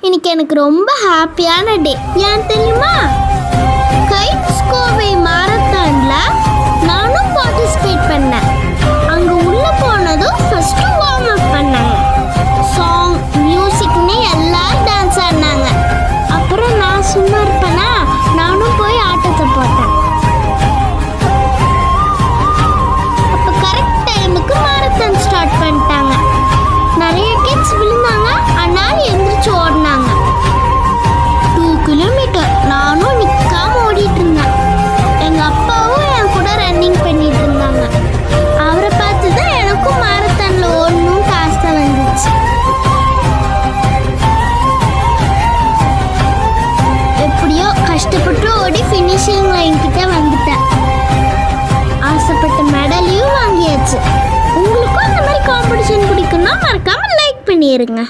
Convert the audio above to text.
இன்னைக்கு எனக்கு ரொம்ப ஹாப்பியான டே. ஏன் தெரியுமா? கைட்ஸ் கோவை மாரத்தான்ல நானும் பார்ட்டிசிபேட் பண்ணேன். அங்க உள்ள போனதும் ஃபர்ஸ்ட் வார்ம் அப் பண்ணாங்க. சாங் மியூசிக்னு எல்லாரும் டான்ஸ் ஆடினாங்க. அப்புறம் நான் சும்மா இருப்பேனா, நானும் போய் ஆட்டத்தை போட்டேன். அப்போ கரெக்ட் டைமுக்கு மாரத்தான் ஸ்டார்ட் பண்ணிட்டாங்க. நிறைய கிட்ஸ் விழுந்தாங்க, ஆனால் எந்திரிச்சு ஓடினாங்க. 2 கிலோமீட்டர் நானும் நிற்காம ஓடிட்டு இருந்தேன். எங்கள் அப்பாவும் என் கூட ரன்னிங் பண்ணிட்டு இருந்தாங்க. அவரை பார்த்து தான் எனக்கும் மாரத்தானில் ஓடணும் ஆசை வந்துச்சு. எப்படியோ கஷ்டப்பட்டு ஓடி ஃபினிஷிங் லைன் கிட்ட வந்துட்டேன். ஆசைப்பட்ட மெடலையும் வாங்கியாச்சு. உங்களுக்கும் அந்த மாதிரி காம்படிஷன் பிடிக்குன்னா மறக்காம லைக் பண்ணிடுங்க.